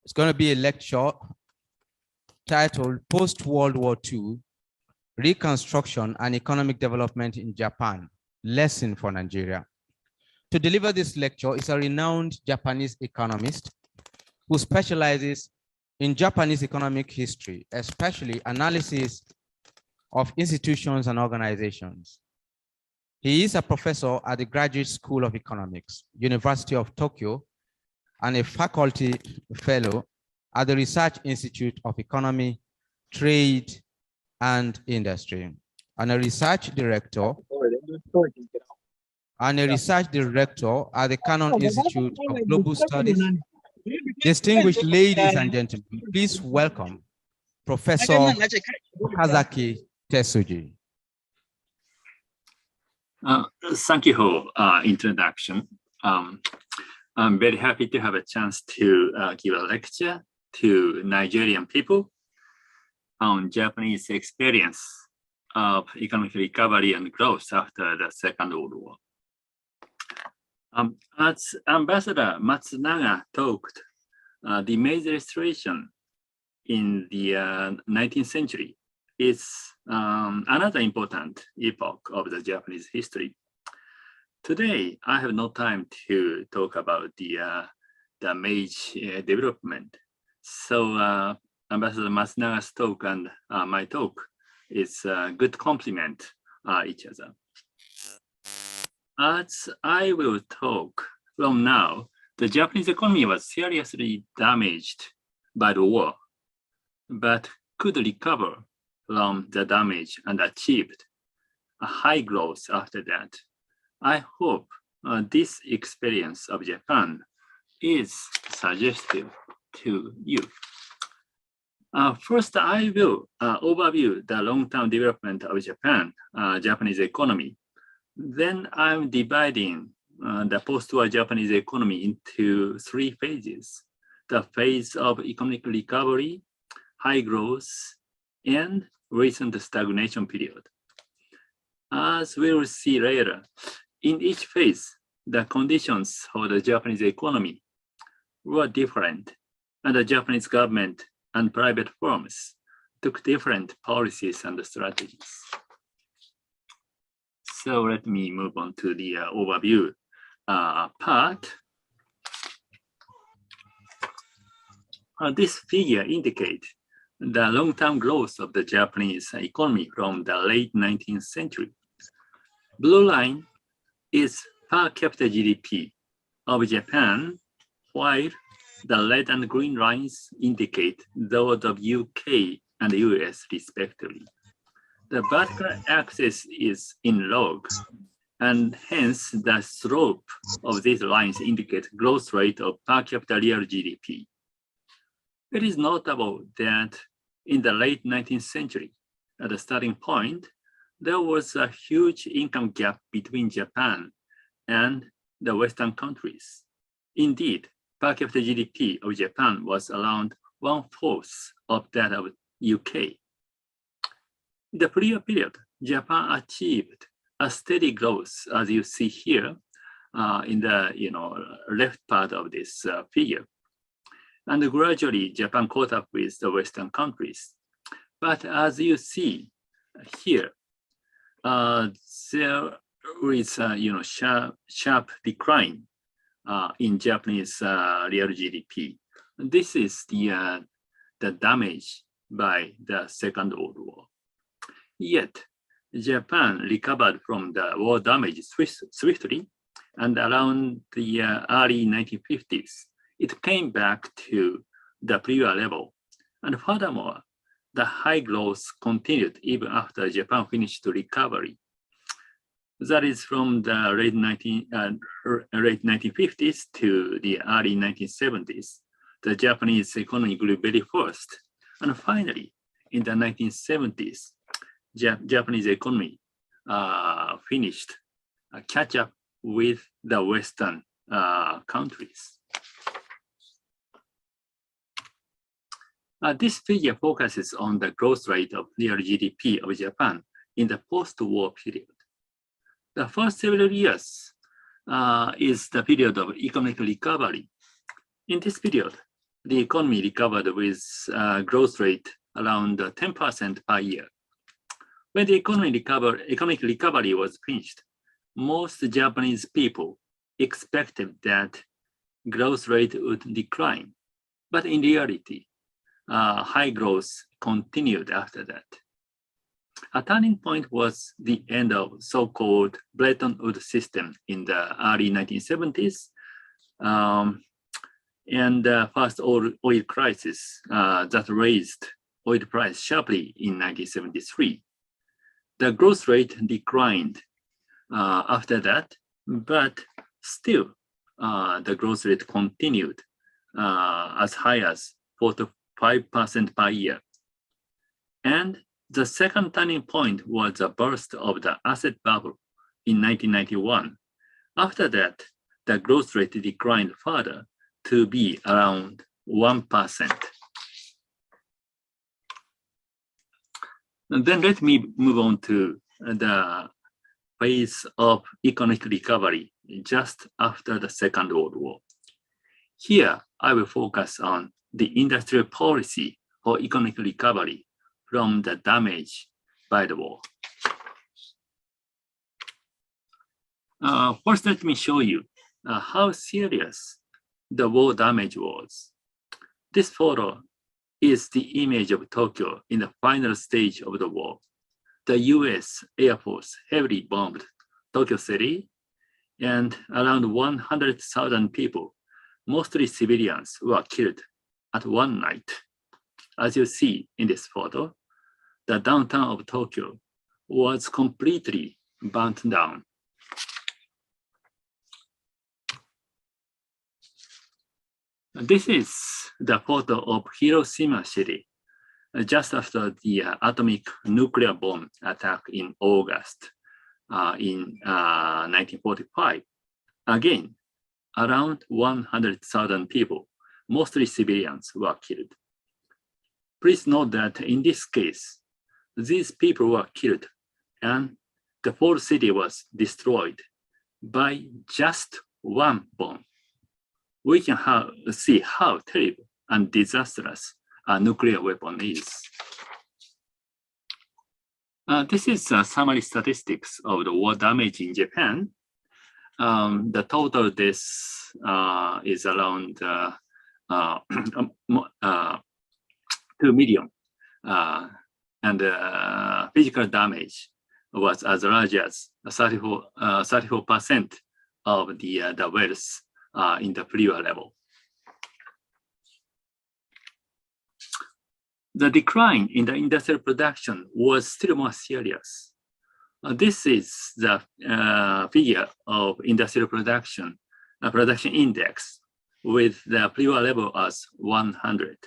It's going to be a lecture titled Post-World War II, Reconstruction and Economic Development in Japan, Lesson for Nigeria. To deliver this lecture is a renowned Japanese economist who specializes in Japanese economic history, especially analysis of institutions and organizations. He is a professor at the Graduate School of Economics, University of Tokyo, and a faculty fellow at the Research Institute of Economy, Trade, and Industry, and a research director at the Canon Institute of Global Studies. Distinguished ladies and gentlemen, please welcome Professor Okazaki Tetsuji. Thank you for introduction. I'm very happy to have a chance to give a lecture to Nigerian people on Japanese experience of economic recovery and growth after the Second World War. As Ambassador Matsunaga talked, the major restoration in the 19th century is another important epoch of the Japanese history. Today, I have no time to talk about the major development. So Ambassador Matsunaga's talk and my talk is a good complement each other. As I will talk from now, the Japanese economy was seriously damaged by the war, but could recover from the damage and achieved a high growth after that. I hope this experience of Japan is suggestive to you. First, I will overview the long-term development of Japanese economy. Then I'm dividing the post-war Japanese economy into three phases: the phase of economic recovery, high growth, and recent stagnation period. As we will see later, in each phase, the conditions for the Japanese economy were different, and the Japanese government and private firms took different policies and strategies. So let me move on to the overview part. This figure indicates the long-term growth of the Japanese economy from the late 19th century. Blue line is per capita GDP of Japan, while the red and green lines indicate those of UK and US respectively. The vertical axis is in log, and hence the slope of these lines indicate growth rate of per capita real GDP. It is notable that in the late 19th century, at the starting point, there was a huge income gap between Japan and the Western countries. Indeed, per capita GDP of Japan was around 1/4 of that of UK. In the prior period, Japan achieved a steady growth, as you see here in the left part of this figure. And gradually, Japan caught up with the Western countries. But as you see here, there is a sharp decline in Japanese real GDP. This is the damage by the Second World War. Yet, Japan recovered from the war damage swiftly, and around the early 1950s, it came back to the previous level. And furthermore, the high growth continued even after Japan finished the recovery. That is from the late 1950s to the early 1970s. The Japanese economy grew very fast. And finally, in the 1970s, Japanese economy finished catch up with the Western countries. This figure focuses on the growth rate of real GDP of Japan in the post-war period. The first several years is the period of economic recovery. In this period, the economy recovered with growth rate around 10% per year. When the economic recovery was finished, most Japanese people expected that growth rate would decline. But in reality, high growth continued after that. A turning point was the end of so-called Bretton Woods system in the early 1970s, and the first oil crisis that raised oil price sharply in 1973. The growth rate declined after that, but still the growth rate continued as high as 4 to 5% per year. And the second turning point was the burst of the asset bubble in 1991. After that, the growth rate declined further to be around 1%. And then let me move on to the phase of economic recovery just after the Second World War. Here, I will focus on the industrial policy for economic recovery from the damage by the war. First, let me show you how serious the war damage was. This photo is the image of Tokyo in the final stage of the war. The US Air Force heavily bombed Tokyo City, and around 100,000 people, mostly civilians, were killed at one night. As you see in this photo, the downtown of Tokyo was completely burnt down. This is the photo of Hiroshima City just after the atomic nuclear bomb attack in August in 1945. Again, around 100,000 people, mostly civilians, were killed. Please note that in this case, these people were killed and the whole city was destroyed by just one bomb. We can see how terrible and disastrous a nuclear weapon is. This is summary statistics of the war damage in Japan. The total deaths is around 2 million. And physical damage was as large as 34% of the wealth in the pre-war level. The decline in the industrial production was still more serious. This is the figure of industrial production index with the pre-war level as 100.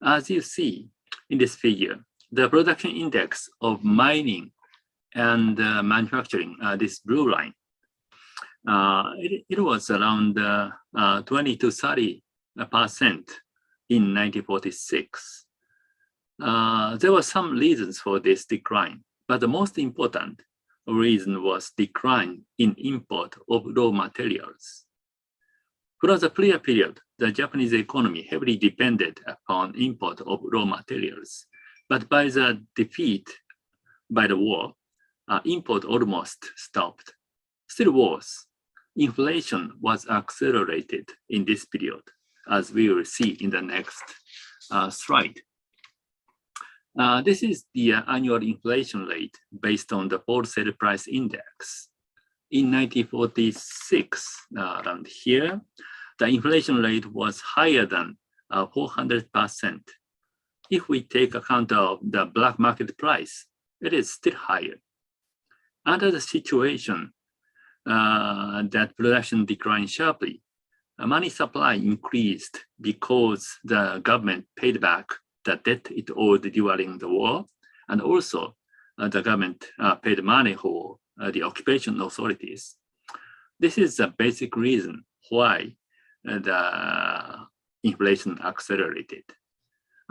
As you see in this figure, the production index of mining and manufacturing, this blue line, it was around 20 to 30% in 1946. There were some reasons for this decline, but the most important reason was decline in import of raw materials. For the prior period, the Japanese economy heavily depended upon import of raw materials, but by the defeat by the war, import almost stopped. Still worse, inflation was accelerated in this period, as we will see in the next slide. This is the annual inflation rate based on the wholesale price index. In 1946, around here, the inflation rate was higher than 400%. If we take account of the black market price, it is still higher. Under the situation that production declined sharply, money supply increased because the government paid back the debt it owed during the war, and also the government paid money for the occupation authorities. This is the basic reason why the inflation accelerated.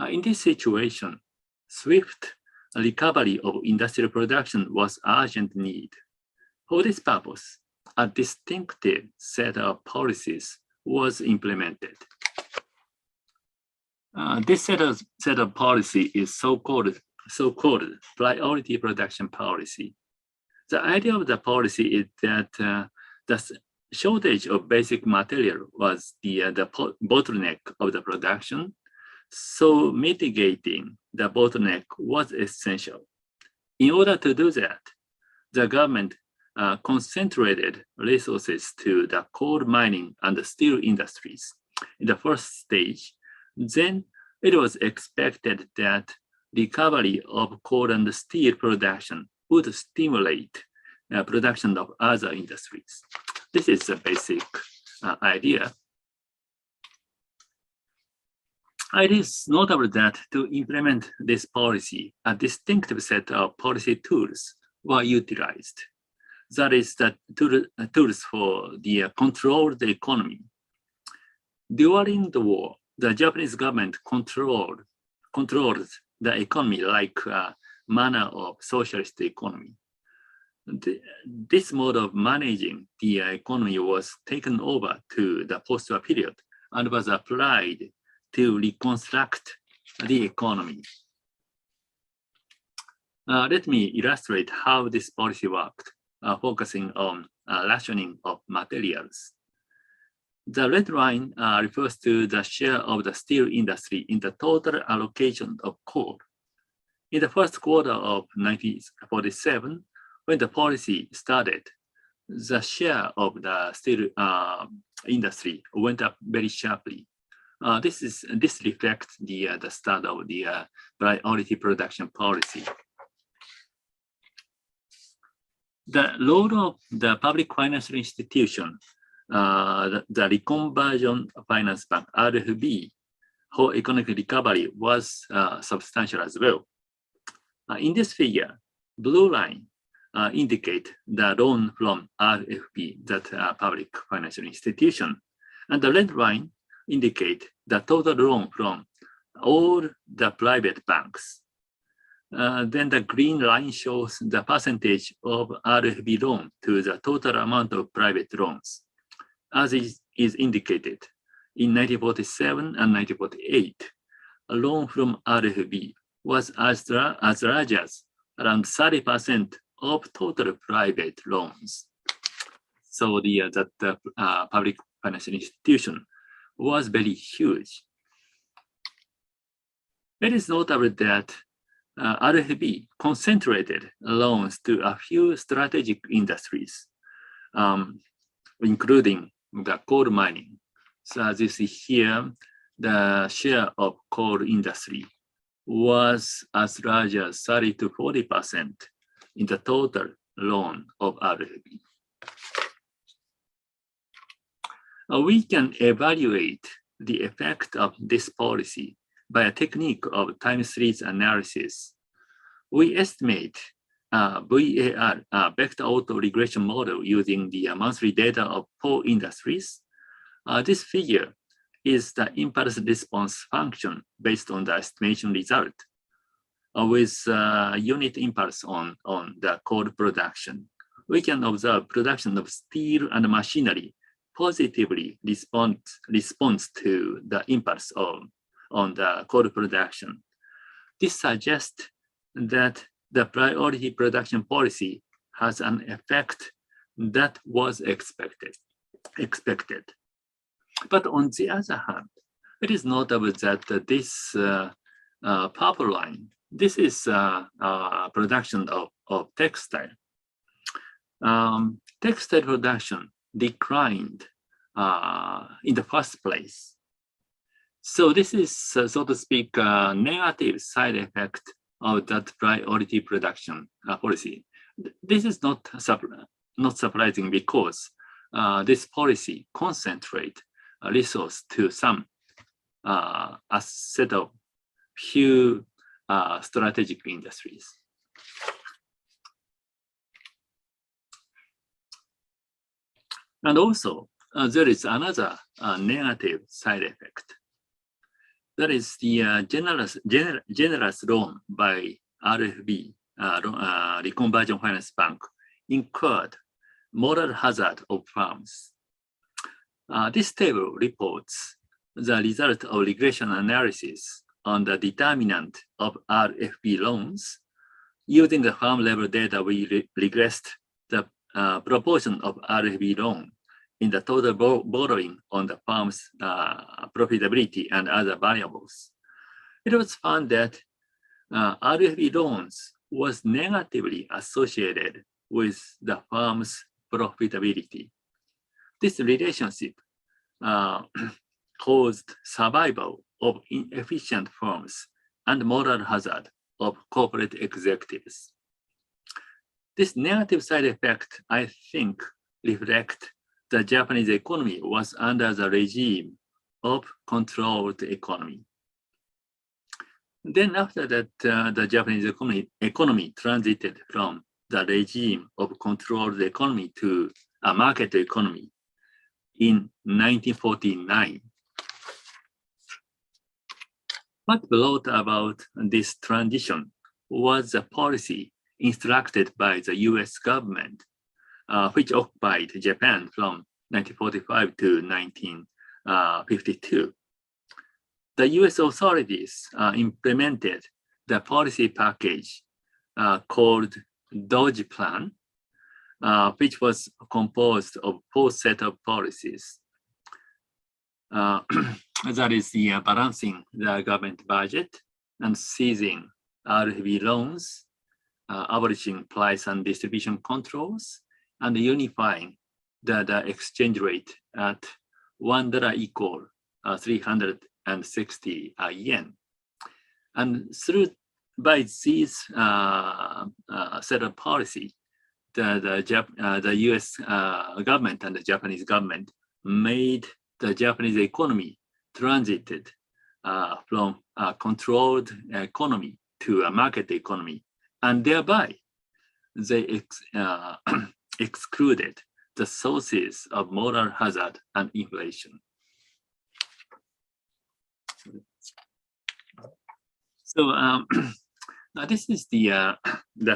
In this situation, swift recovery of industrial production was urgent need. For this purpose, a distinctive set of policies was implemented. This set of policy is so-called priority production policy. The idea of the policy is that the shortage of basic material was the bottleneck of the production. So mitigating the bottleneck was essential. In order to do that, the government concentrated resources to the coal mining and the steel industries in the first stage. Then it was expected that recovery of coal and steel production would stimulate production of other industries. This is the basic idea. It is notable that to implement this policy, a distinctive set of policy tools were utilized. That is, the tools for the controlled economy. During the war, the Japanese government controlled the economy like a manner of socialist economy. This mode of managing the economy was taken over to the post-war period and was applied to reconstruct the economy. Let me illustrate how this policy worked, focusing on rationing of materials. The red line refers to the share of the steel industry in the total allocation of coal. In the first quarter of 1947, when the policy started, the share of the steel industry went up very sharply. This reflects the start of the priority production policy. The role of the public financial institution, the Reconversion Finance Bank, RFB, for economic recovery was substantial as well. In this figure, blue line indicate the loan from RFB, that public financial institution, and the red line indicate the total loan from all the private banks. Then the green line shows the percentage of RFB loan to the total amount of private loans. As is indicated, in 1947 and 1948, a loan from RFB was as large as around 30% of total private loans. So the public financial institution was very huge. It is notable that RFB concentrated loans to a few strategic industries, including the coal mining. So as you see here, the share of coal industry was as large as 30 to 40% in the total loan of RFB. We can evaluate the effect of this policy by a technique of time series analysis. We estimate VAR, vector auto-regression model, using the monthly data of 4 industries. This figure is the impulse response function based on the estimation result with unit impulse on the coal production. We can observe production of steel and machinery positively responds to the impulse on the coal production. This suggests that the priority production policy has an effect that was expected. But on the other hand, it is notable that this purple line, this is production of textile. Textile production declined in the first place. So this is, so to speak, a negative side effect of that priority production policy. This is not surprising, because this policy concentrates resource to some a set of few strategic industries. And also, there is another negative side effect. That is the generous loan by RFB, Reconversion Finance Bank, incurred moral hazard of firms. This table reports the result of regression analysis on the determinant of RFB loans. Using the firm level data, we regressed the proportion of RFB loan in the total borrowing on the firm's profitability and other variables. It was found that RFB loans was negatively associated with the firm's profitability. This relationship caused survival of inefficient firms and moral hazard of corporate executives. This negative side effect, I think, reflect the Japanese economy was under the regime of controlled economy. Then after that, the Japanese economy transited from the regime of controlled economy to a market economy in 1949. What brought about this transition was a policy instructed by the US government, which occupied Japan from 1945 to 1952. The US authorities implemented the policy package called Doji Plan, which was composed of 4 sets of policies. That is the balancing the government budget and seizing RFB loans, abolishing price and distribution controls, and unifying the exchange rate at $1 equal 360 yen. And by these set of policy, the US government and the Japanese government made the Japanese economy transited from a controlled economy to a market economy, and thereby they excluded the sources of moral hazard and inflation. So this is the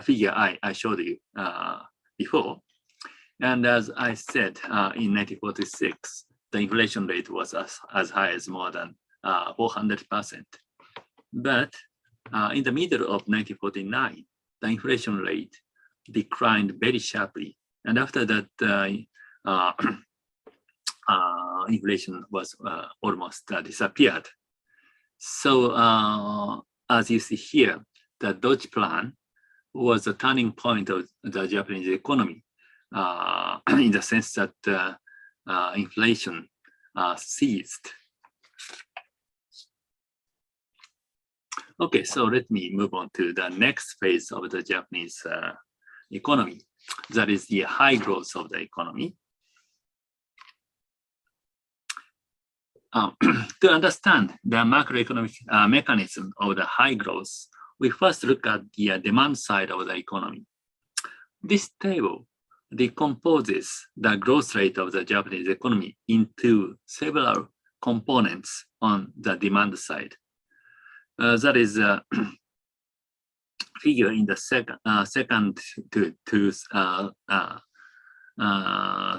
figure I showed you before. And as I said, in 1946, the inflation rate was as high as more than 400%. But in the middle of 1949, the inflation rate declined very sharply. And after that, inflation was almost disappeared. So as you see here, the Doji Plan was a turning point of the Japanese economy in the sense that inflation ceased. Okay, so let me move on to the next phase of the Japanese economy. That is the high growth of the economy. To understand the macroeconomic mechanism of the high growth, we first look at the demand side of the economy. This table decomposes the growth rate of the Japanese economy into several components on the demand side. That is a figure in the second to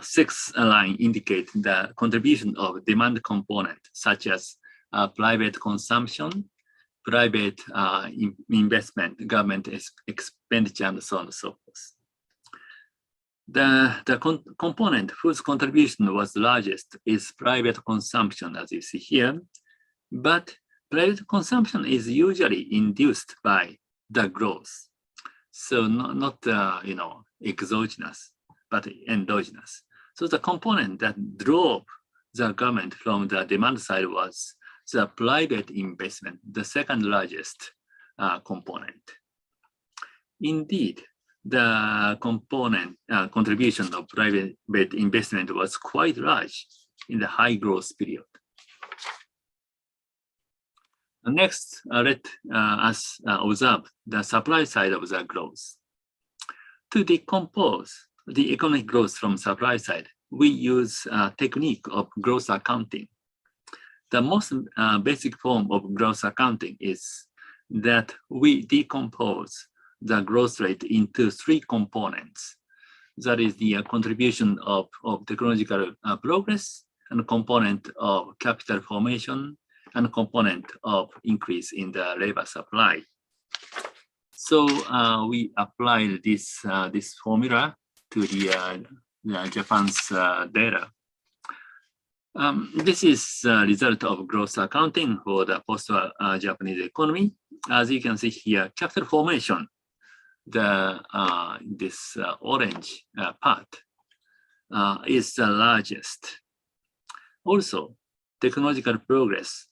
sixth line indicate the contribution of demand component, such as private consumption, private investment, government expenditure, and so on and so forth. The component whose contribution was largest is private consumption, as you see here. But private consumption is usually induced by the growth, so not exogenous, but endogenous. So the component that drove the government from the demand side was the private investment, the second largest component. Indeed, the component contribution of private investment was quite large in the high growth period. Next, let us observe the supply side of the growth. To decompose the economic growth from supply side, we use a technique of growth accounting. The most basic form of growth accounting is that we decompose the growth rate into 3 components. That is the contribution of technological progress, and a component of capital formation and a component of increase in the labor supply. So we applied this formula to the Japan's data. This is a result of gross accounting for the post-Japanese economy. As you can see here, capital formation, this orange part is the largest. Also, technological progress,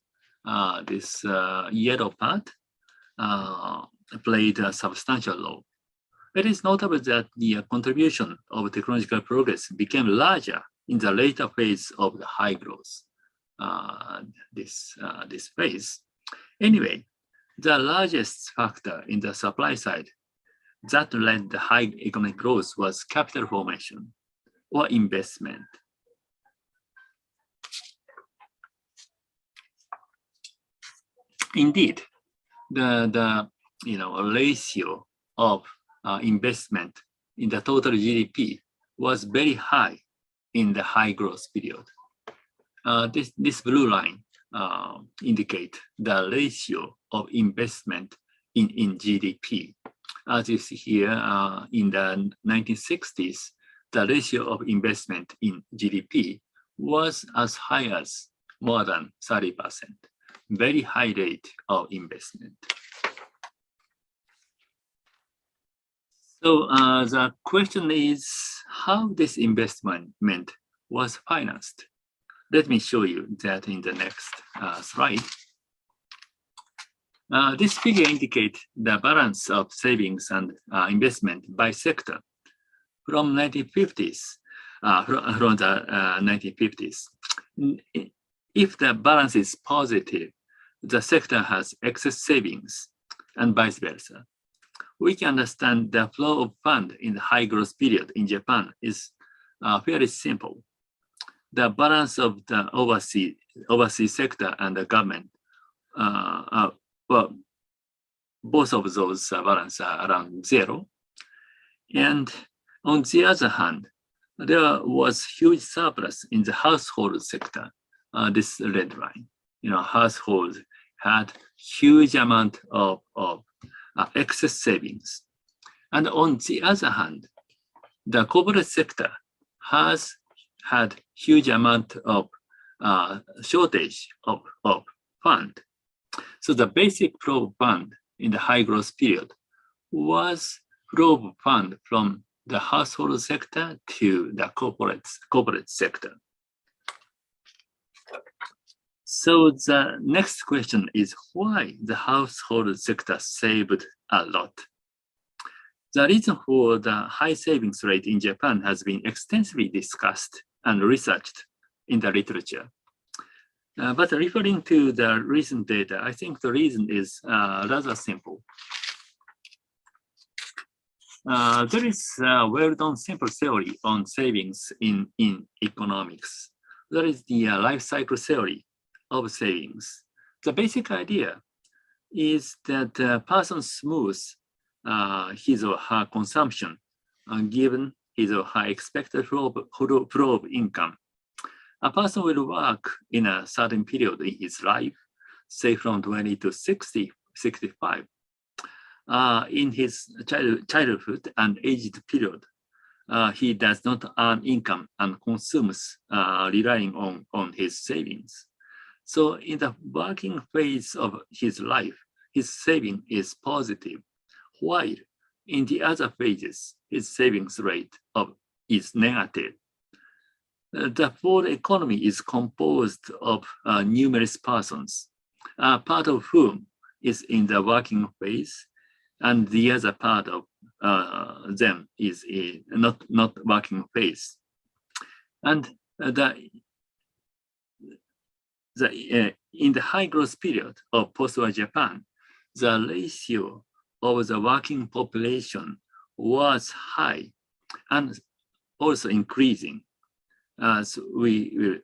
this yellow part, played a substantial role. It is notable that the contribution of technological progress became larger in the later phase of the high growth, this phase. Anyway, the largest factor in the supply side that led the high economic growth was capital formation or investment. Indeed, the ratio of investment in the total GDP was very high in the high growth period. This blue line indicate the ratio of investment in GDP. As you see here, in the 1960s, the ratio of investment in GDP was as high as more than 30%. Very high rate of investment. So the question is how this investment was financed. Let me show you that in the next slide. This figure indicates the balance of savings and investment by sector from 1950s, from the 1950s. If the balance is positive, the sector has excess savings and vice versa. We can understand the flow of fund in the high growth period in Japan is fairly simple. The balance of the overseas sector and the government, well, both of those balance are around zero. And on the other hand, there was huge surplus in the household sector, this red line. Households had huge amount of excess savings. And on the other hand, the corporate sector has had huge amount of shortage of fund. So the basic flow of fund in the high growth period was flow of fund from the household sector to the corporate sector. So the next question is why the household sector saved a lot. The reason for the high savings rate in Japan has been extensively discussed and researched in the literature. But referring to the recent data, I think the reason is rather simple. There is a well-known simple theory on savings in economics. That is the life cycle theory of savings. The basic idea is that a person smooths his or her consumption given his or her expected flow of income. A person will work in a certain period in his life, say from 20 to 60, 65. In his childhood and aged period, he does not earn income and consumes relying on his savings. So in the working phase of his life, his saving is positive, while in the other phases, his savings rate is negative. The full economy is composed of numerous persons, part of whom is in the working phase, and the other part of them is not working phase. And in the high growth period of post-war Japan, the ratio of the working population was high and also increasing, as we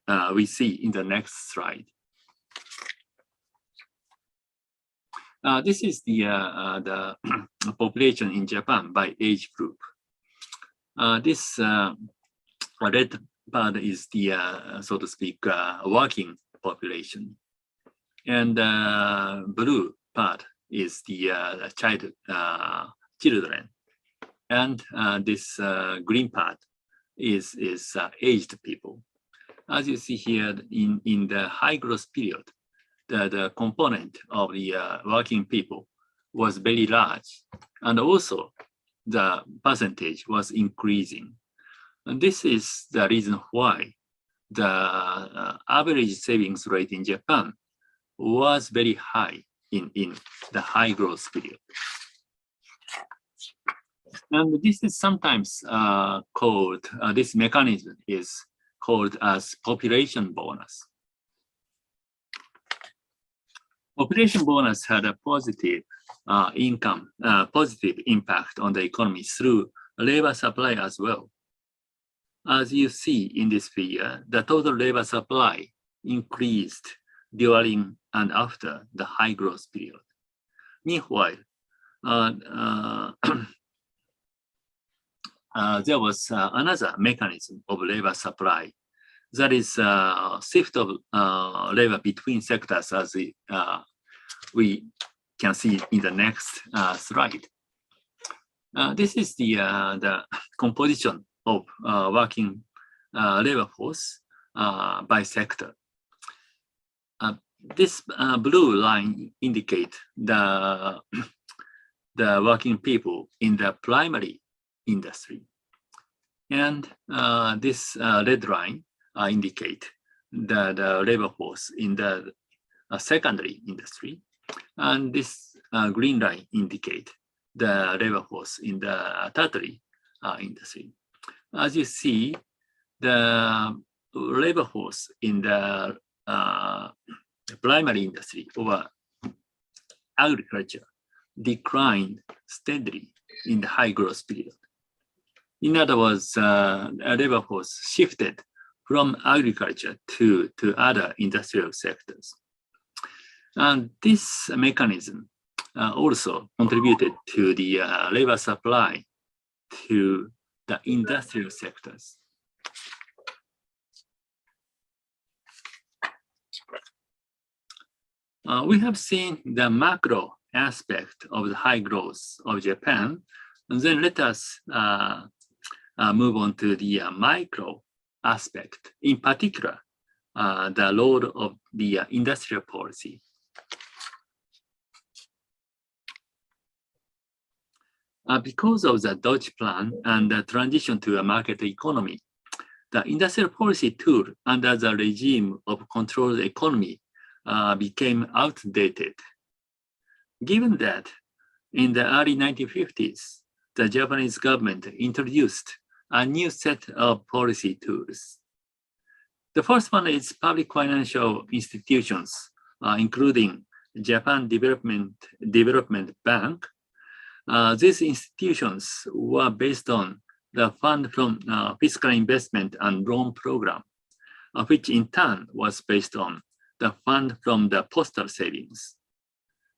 see in the next slide. This is the population in Japan by age group. This red part is the, so to speak, working population. And blue part is the children. And this green part is aged people. As you see here, in the high growth period, the component of the working people was very large, and also the percentage was increasing. And this is the reason why the average savings rate in Japan was very high in the high growth period. And this is sometimes called, this mechanism is called as population bonus. Population bonus had a positive positive impact on the economy through labor supply as well. As you see in this figure, the total labor supply increased during and after the high growth period. Meanwhile, there was another mechanism of labor supply, that is shift of labor between sectors, as we can see in the next slide. This is the composition of working labor force by sector. This blue line indicate the working people in the primary industry, and this red line indicate the labor force in the secondary industry, and this green line indicate the labor force in the tertiary industry. As you see, the labor force in the primary industry or agriculture declined steadily in the high growth period. In other words, labor force shifted from agriculture to other industrial sectors. And this mechanism also contributed to the labor supply to the industrial sectors. We have seen the macro aspect of the high growth of Japan, and then let us move on to the micro aspect, in particular, the role of the industrial policy. Because of the Dutch plan and the transition to a market economy, the industrial policy tool under the regime of controlled economy became outdated. Given that in the early 1950s, the Japanese government introduced a new set of policy tools. The first one is public financial institutions, including Japan Development Bank. These institutions were based on the fund from fiscal investment and loan program, which in turn was based on the fund from the postal savings.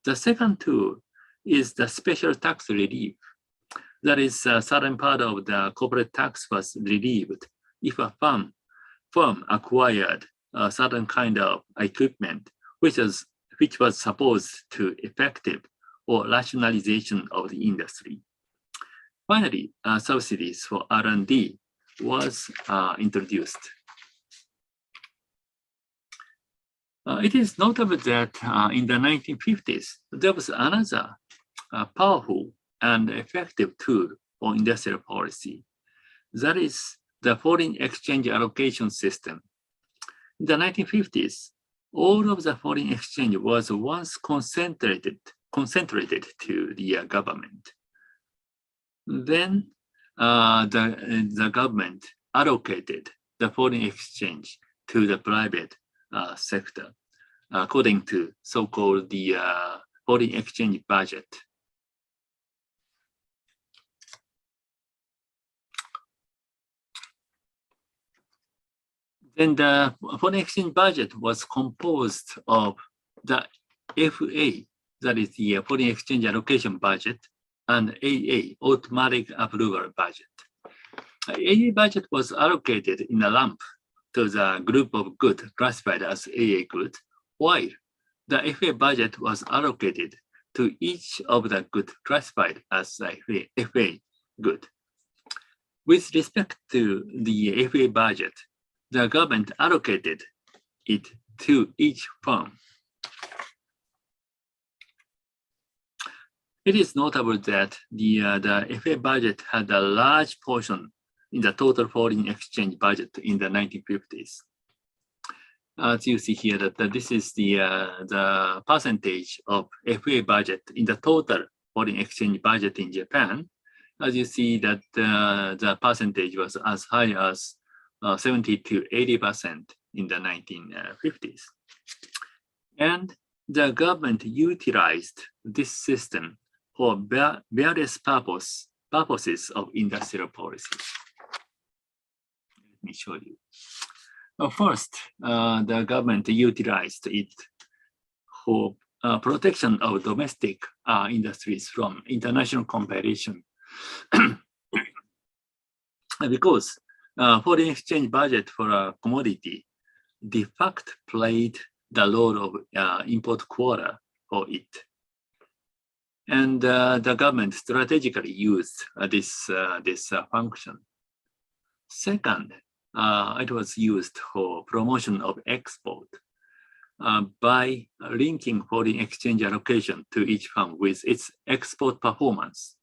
The second tool is the special tax relief. That is, a certain part of the corporate tax was relieved if a firm acquired a certain kind of equipment, which was supposed to effective or rationalization of the industry. Finally, subsidies for R&D was introduced. It is notable that in the 1950s, there was another powerful and effective tool for industrial policy. That is the foreign exchange allocation system. In the 1950s, all of the foreign exchange was once concentrated to the government. Then the government allocated the foreign exchange to the private sector, according to so-called the foreign exchange budget. Then the foreign exchange budget was composed of the FA, that is the foreign exchange allocation budget, and AA, automatic approval budget. AA budget was allocated in a lump to the group of goods classified as AA good, while the FA budget was allocated to each of the goods classified as FA good. With respect to the FA budget, the government allocated it to each firm. It is notable that the FA budget had a large portion in the total foreign exchange budget in the 1950s. As you see here, that this is the percentage of FA budget in the total foreign exchange budget in Japan. As you see that the percentage was as high as 70 to 80% in the 1950s. And the government utilized this system for various purposes of industrial policy. Let me show you. First, the government utilized it for protection of domestic industries from international competition. Because foreign exchange budget for a commodity de facto played the role of import quota for it. And the government strategically used this function. Second, it was used for promotion of export by linking foreign exchange allocation to each firm with its export performance.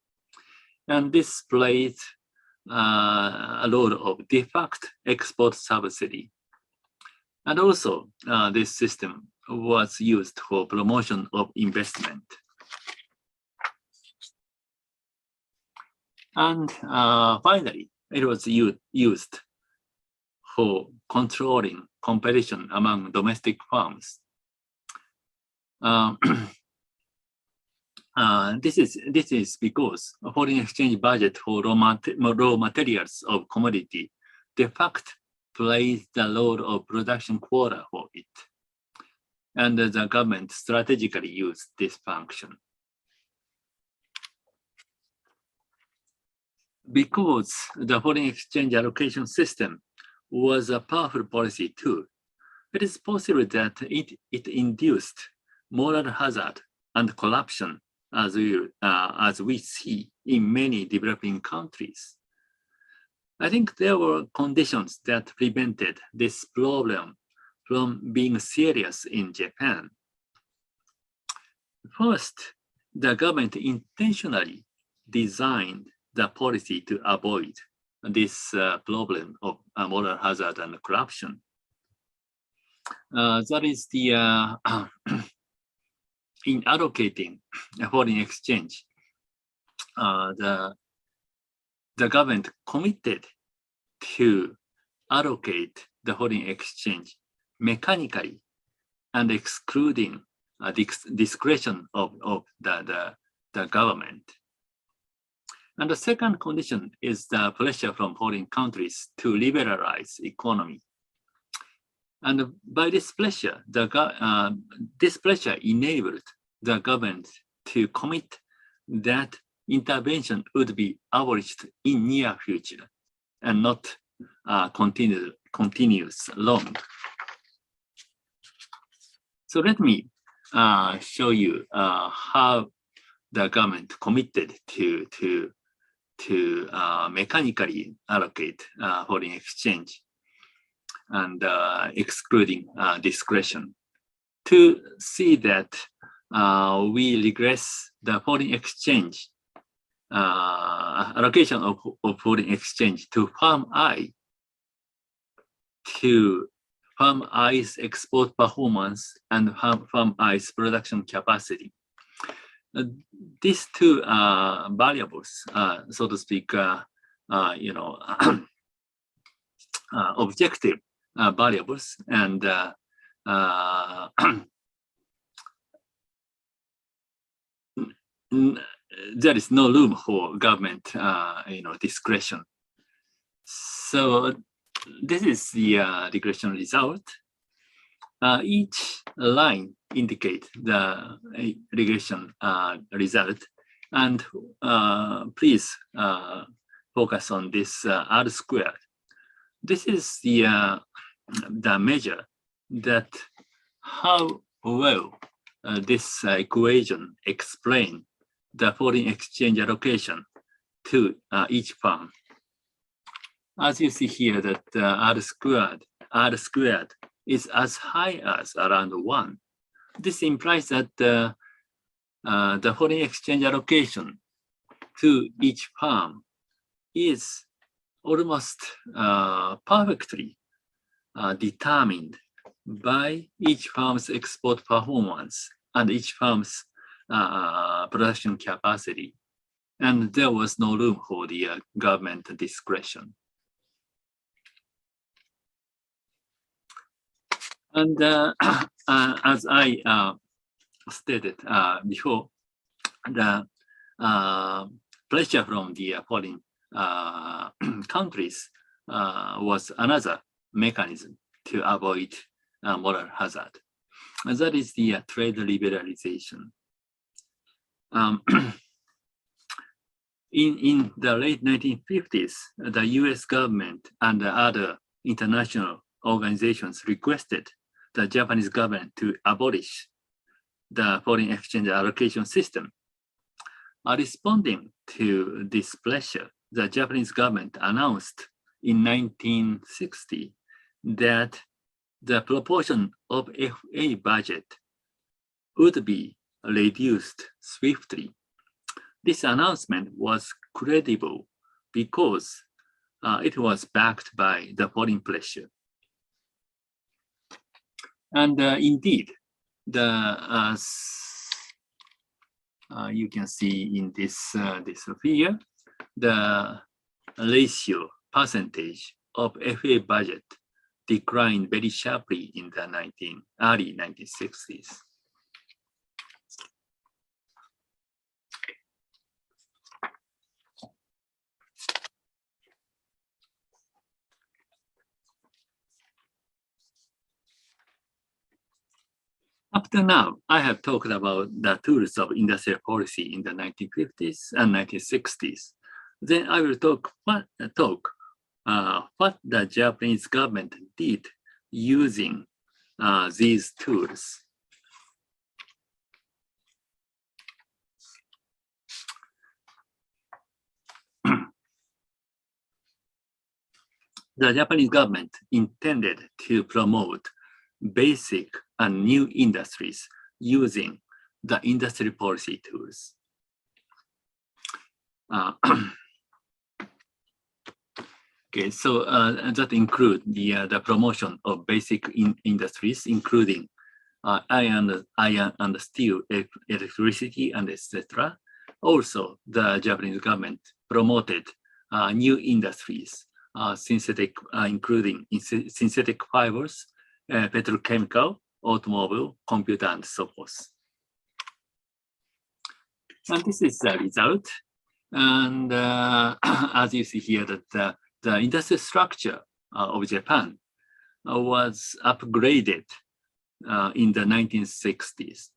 And this played a role of de facto export subsidy. And also, this system was used for promotion of investment. And finally, it was used for controlling competition among domestic firms. This is because a foreign exchange budget for raw materials of commodity de facto plays the role of production quota for it. And the government strategically used this function. Because the foreign exchange allocation system was a powerful policy tool, it is possible that it induced moral hazard and corruption as we see in many developing countries. I think there were conditions that prevented this problem from being serious in Japan. First, the government intentionally designed the policy to avoid this problem of moral hazard and corruption. That is in allocating foreign exchange, the government committed to allocate the foreign exchange mechanically and excluding discretion of the government. And the second condition is the pressure from foreign countries to liberalize economy. And by this pressure, this pressure enabled the government to commit that intervention would be abolished in near future and not continuous long. So let me show you how the government committed to mechanically allocate foreign exchange and excluding discretion. To see that we regress the foreign exchange allocation of foreign exchange to Firm I, to Firm I's export performance and Firm I's production capacity. These two variables, so to speak, objective variables, and there is no room for government, discretion. So this is the regression result. Each line indicates the regression result, and please focus on this R squared. This is the measure that how well this equation explain the foreign exchange allocation to each firm. As you see here, that R squared is as high as around 1. This implies that the foreign exchange allocation to each firm is almost perfectly determined by each firm's export performance and each firm's production capacity. And there was no room for the government discretion. And as I stated before, the pressure from the foreign countries was another mechanism to avoid moral hazard. And that is the trade liberalization. In the late 1950s, the US government and other international organizations requested the Japanese government to abolish the foreign exchange allocation system. Responding to this pressure, the Japanese government announced in 1960 that the proportion of FA budget would be reduced swiftly. This announcement was credible because it was backed by the foreign pressure. And indeed, you can see in this figure, the ratio percentage of FA budget declined very sharply in the early 1960s. Up to now, I have talked about the tools of industrial policy in the 1950s and 1960s. Then I will talk what the Japanese government did using these tools. The Japanese government intended to promote basic and new industries using the industry policy tools. Okay, so that include the promotion of basic industries, including iron and steel, electricity, and etc. Also, the Japanese government promoted new industries, including synthetic fibers, petrochemical, automobile, computer, and so forth. And this is the result. And as you see here, that the industrial structure of Japan was upgraded in the 1960s.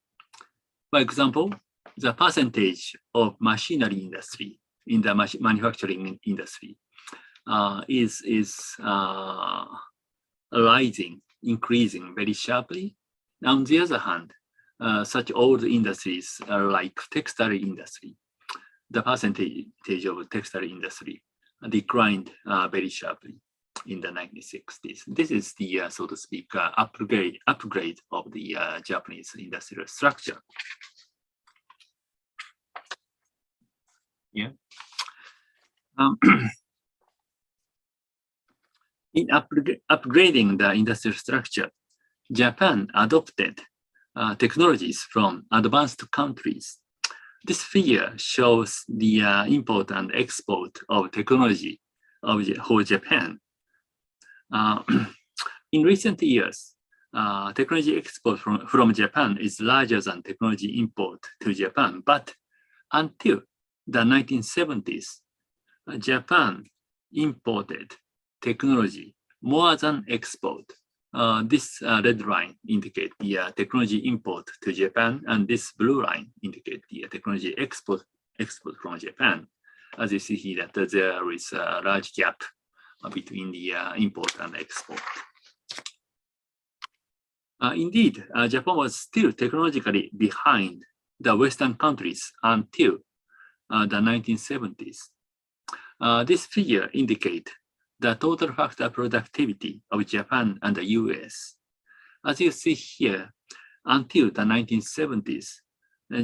For example, the percentage of machinery industry in the manufacturing industry is increasing very sharply. On the other hand, such old industries like textile industry, the percentage of textile industry declined very sharply in the 1960s. This is the, so to speak, upgrade of the Japanese industrial structure. Yeah. In upgrading the industrial structure, Japan adopted technologies from advanced countries. This figure shows the import and export of technology for Japan. In recent years, technology export from Japan is larger than technology import to Japan, but until the 1970s, Japan imported technology more than export. This red line indicates the technology import to Japan, and this blue line indicates the technology export from Japan. as you see here, that there is a large gap between the import and export. Indeed, Japan was still technologically behind the Western countries until the 1970s. This figure indicates the total factor productivity of Japan and the US. As you see here, until the 1970s,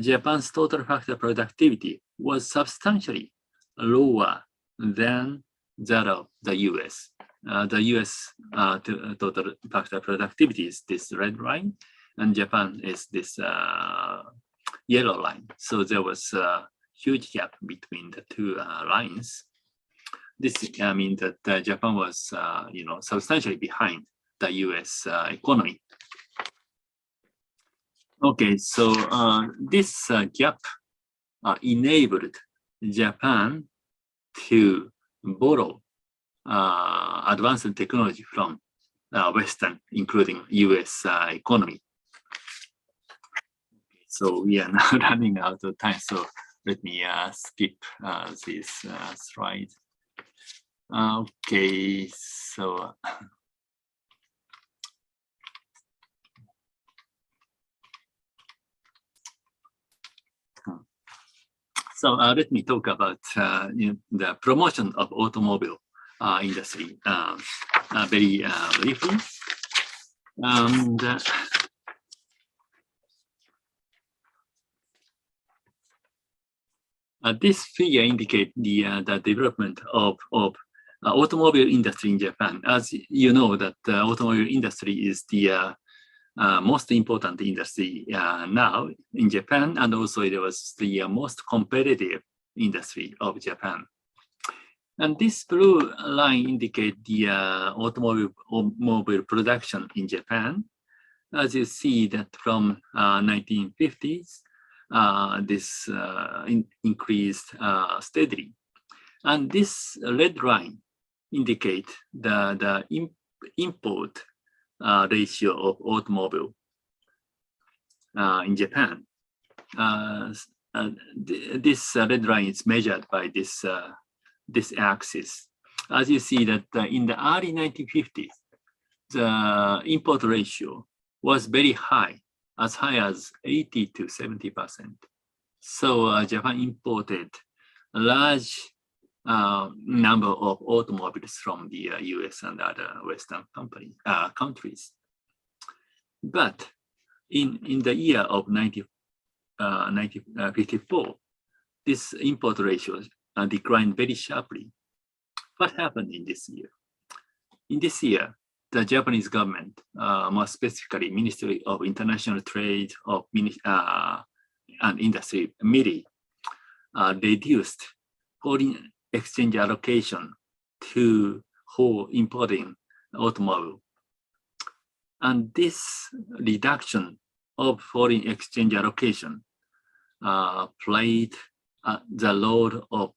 Japan's total factor productivity was substantially lower than that of the US. The US total factor productivity is this red line, and Japan is this yellow line. So there was a huge gap between the two lines. This means that Japan was, substantially behind the US economy. Okay, so this gap enabled Japan to borrow advanced technology from Western, including US economy. So we are now running out of time, so let me skip this slide. Okay, so let me talk about the promotion of automobile industry very briefly. This figure indicates the development of automobile industry in Japan. As you know, that the automobile industry is the most important industry now in Japan, and also it was the most competitive industry of Japan. And this blue line indicates the automobile production in Japan. As you see that from 1950s, this increased steadily. And this red line indicates the import ratio of automobile in Japan. This red line is measured by this axis. As you see that in the early 1950s, the import ratio was very high, as high as 80 to 70%. So Japan imported a large number of automobiles from the US and other Western countries. But in the year of 1954, this import ratio declined very sharply. What happened in this year? In this year, the Japanese government, more specifically Ministry of International Trade and Industry, MIRI, reduced foreign exchange allocation to whole importing automobile. And this reduction of foreign exchange allocation played the role of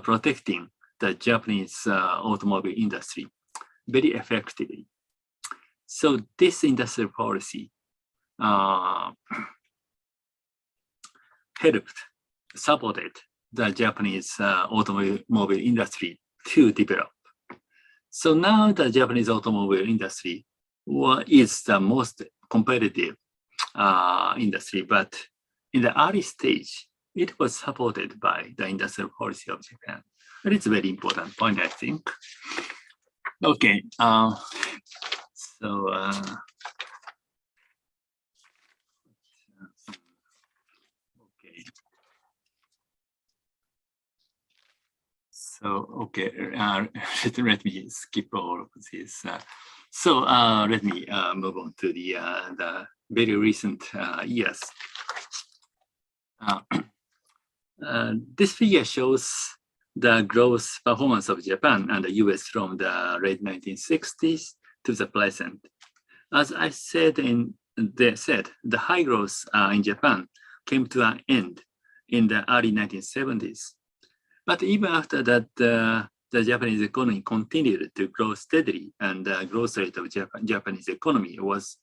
protecting the Japanese automobile industry very effectively. So this industrial policy supported the Japanese automobile industry to develop. So now the Japanese automobile industry is the most competitive industry, but in the early stage, it was supported by the industrial policy of Japan. But it's a very important point, I think. Okay, let me skip all of this. Let me move on to the very recent years. This figure shows the growth performance of Japan and the US from the late 1960s to the present. As I said, the high growth in Japan came to an end in the early 1970s. But even after that, the Japanese economy continued to grow steadily, and the growth rate of Japanese economy was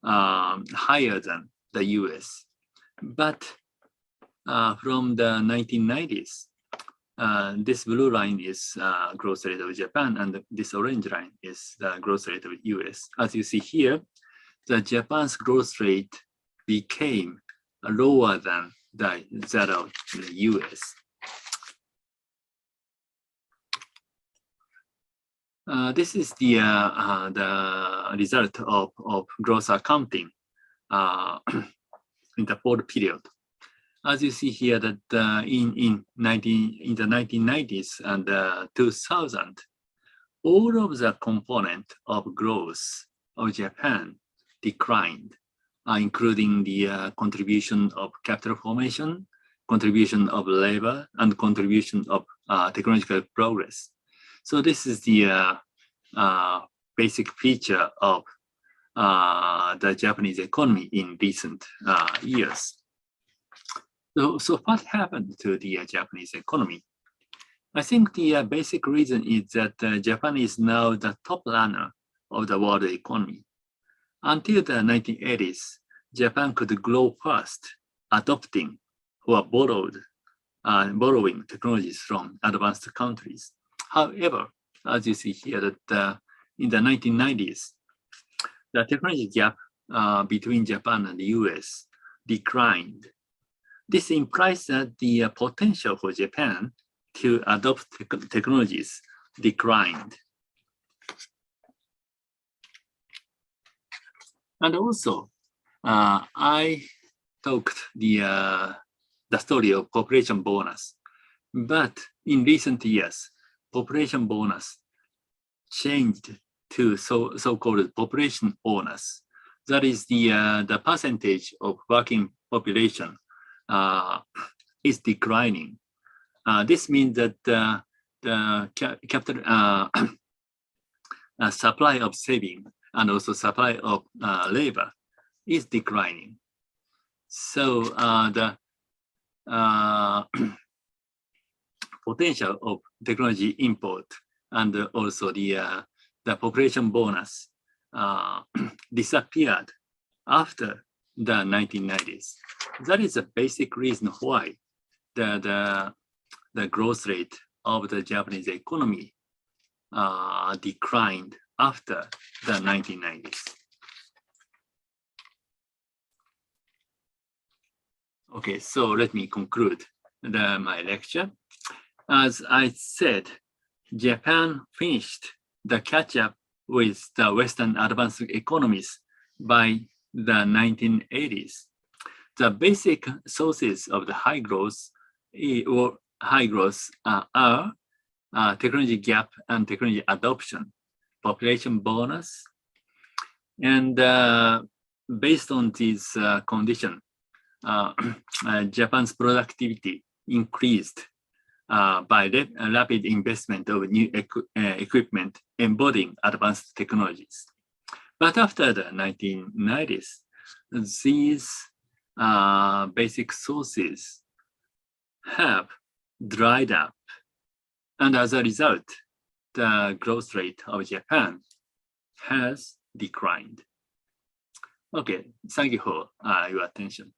higher than the US. But from the 1990s, this blue line is growth rate of Japan, and this orange line is the growth rate of US. As you see here, the Japan's growth rate became lower than that of the US. This is the result of growth accounting in the forward period. As you see here, that in the 1990s and 2000, all of the component of growth of Japan declined, including the contribution of capital formation, contribution of labor, and contribution of technological progress. So this is the basic feature of the Japanese economy in recent years. So what happened to the Japanese economy? I think the basic reason is that Japan is now the top runner of the world economy. Until the 1980s, Japan could grow fast, adopting or borrowing technologies from advanced countries. However, as you see here, that in the 1990s, the technology gap between Japan and the US declined. This implies that the potential for Japan to adopt technologies declined. And also, I talked the story of population bonus, but in recent years, population bonus changed to so-called population bonus. That is the percentage of working population is declining. This means that the capital supply of saving and also supply of labor is declining. So the potential of technology import and also the population bonus disappeared after the 1990s. That is a basic reason why the growth rate of the Japanese economy declined after the 1990s. Okay, so let me conclude my lecture. As I said, Japan finished the catch-up with the Western advanced economies by the 1980s. The basic sources of the high growth are technology gap and technology adoption, population bonus, and based on this condition, Japan's productivity increased by rapid investment of new equipment embodying advanced technologies. But after the 1990s, these basic sources have dried up. And as a result, the growth rate of Japan has declined. Okay, thank you for your attention.